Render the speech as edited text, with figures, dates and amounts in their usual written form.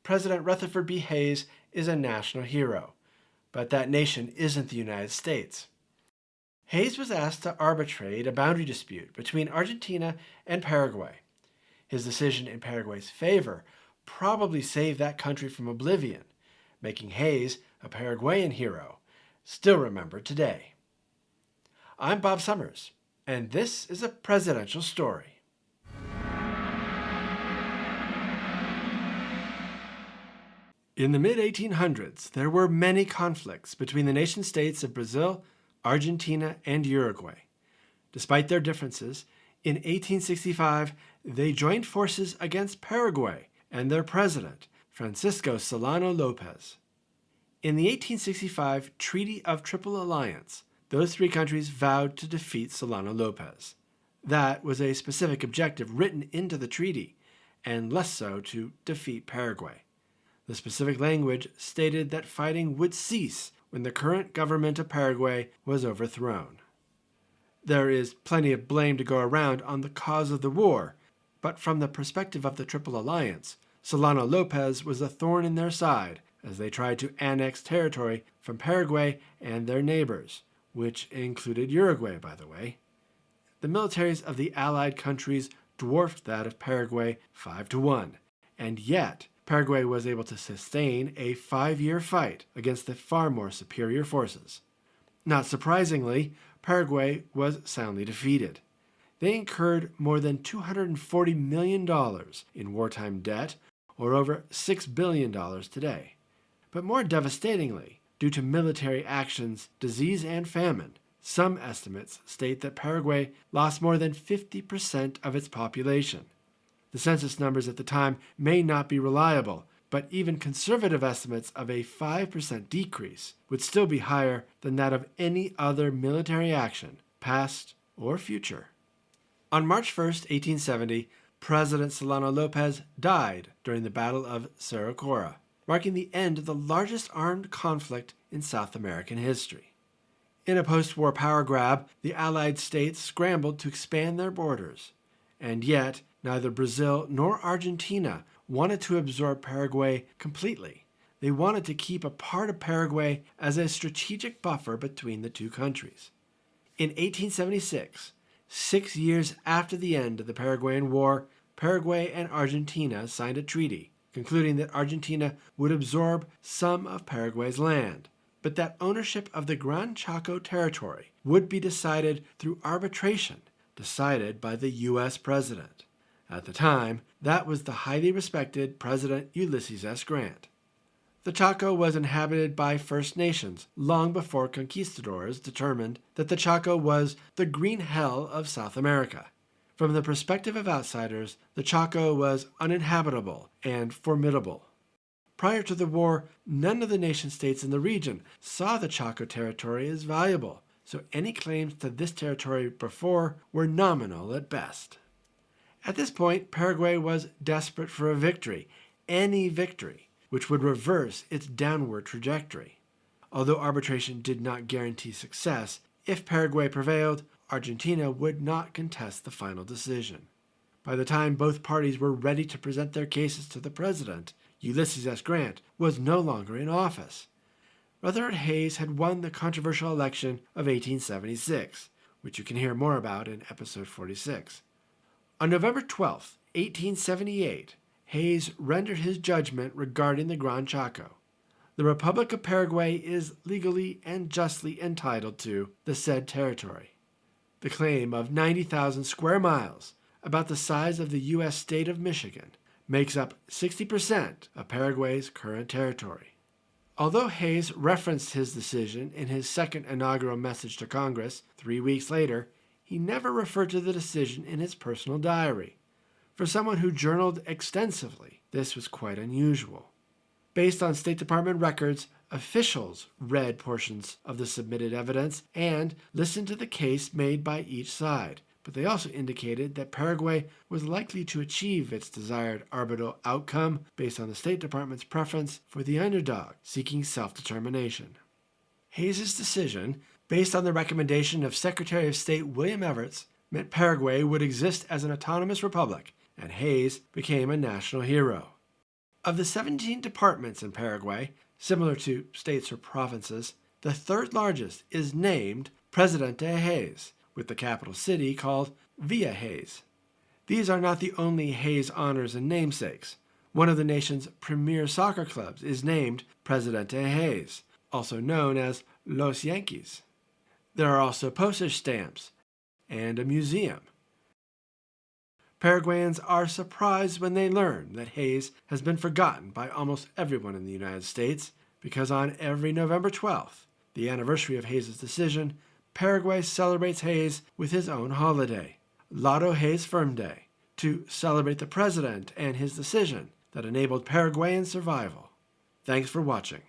President Rutherford B. Hayes is a national hero, but that nation isn't the United States. Hayes was asked to arbitrate a boundary dispute between Argentina and Paraguay. His decision in Paraguay's favor probably saved that country from oblivion, making Hayes a Paraguayan hero, still remembered today. I'm Bob Summers, and this is a presidential story. In the mid-1800s, there were many conflicts between the nation-states of Brazil, Argentina, and Uruguay. Despite their differences, in 1865, they joined forces against Paraguay and their president, Francisco Solano Lopez. In the 1865 Treaty of Triple Alliance, those three countries vowed to defeat Solano Lopez. That was a specific objective written into the treaty, and less so to defeat Paraguay. The specific language stated that fighting would cease when the current government of Paraguay was overthrown. There is plenty of blame to go around on the cause of the war, but from the perspective of the Triple Alliance, Solano Lopez was a thorn in their side as they tried to annex territory from Paraguay and their neighbors, which included Uruguay, by the way. The militaries of the Allied countries dwarfed that of Paraguay 5-1, and yet Paraguay was able to sustain a 5-year fight against the far more superior forces. Not surprisingly, Paraguay was soundly defeated. They incurred more than $240 million in wartime debt, or over $6 billion today. But more devastatingly, due to military actions, disease, and famine, some estimates state that Paraguay lost more than 50% of its population. The census numbers at the time may not be reliable, but even conservative estimates of a 5% decrease would still be higher than that of any other military action, past or future. On March 1, 1870, President Solano Lopez died during the Battle of Cerro Cora, marking the end of the largest armed conflict in South American history. In a post-war power grab, the Allied states scrambled to expand their borders, and yet neither Brazil nor Argentina wanted to absorb Paraguay completely. They wanted to keep a part of Paraguay as a strategic buffer between the two countries. In 1876, 6 years after the end of the Paraguayan War, Paraguay and Argentina signed a treaty, concluding that Argentina would absorb some of Paraguay's land, but that ownership of the Gran Chaco territory would be decided through arbitration, decided by the U.S. president. At the time, that was the highly respected President Ulysses S. Grant. The Chaco was inhabited by First Nations long before conquistadors determined that the Chaco was the green hell of South America. From the perspective of outsiders, the Chaco was uninhabitable and formidable. Prior to the war, none of the nation-states in the region saw the Chaco territory as valuable, so any claims to this territory before were nominal at best. At this point, Paraguay was desperate for a victory, any victory, which would reverse its downward trajectory. Although arbitration did not guarantee success, if Paraguay prevailed, Argentina would not contest the final decision. By the time both parties were ready to present their cases to the president, Ulysses S. Grant was no longer in office. Rutherford Hayes had won the controversial election of 1876, which you can hear more about in episode 46. On November 12, 1878, Hayes rendered his judgment regarding the Gran Chaco. The Republic of Paraguay is legally and justly entitled to the said territory. The claim of 90,000 square miles, about the size of the U.S. state of Michigan, makes up 60% of Paraguay's current territory. Although Hayes referenced his decision in his second inaugural message to Congress 3 weeks later, he never referred to the decision in his personal diary. For someone who journaled extensively, this was quite unusual. Based on State Department records, officials read portions of the submitted evidence and listened to the case made by each side, but they also indicated that Paraguay was likely to achieve its desired arbitral outcome based on the State Department's preference for the underdog seeking self-determination. Hayes's decision, based on the recommendation of Secretary of State William Evarts, meant Paraguay would exist as an autonomous republic, and Hayes became a national hero. Of the 17 departments in Paraguay, similar to states or provinces, the third largest is named Presidente Hayes, with the capital city called Villa Hayes. These are not the only Hayes honors and namesakes. One of the nation's premier soccer clubs is named Presidente Hayes, also known as Los Yankees. There are also postage stamps and a museum. Paraguayans are surprised when they learn that Hayes has been forgotten by almost everyone in the United States, because on every November 12th, the anniversary of Hayes' decision, Paraguay celebrates Hayes with his own holiday, Lado Hayes Firm Day, to celebrate the president and his decision that enabled Paraguayan survival. Thanks for watching.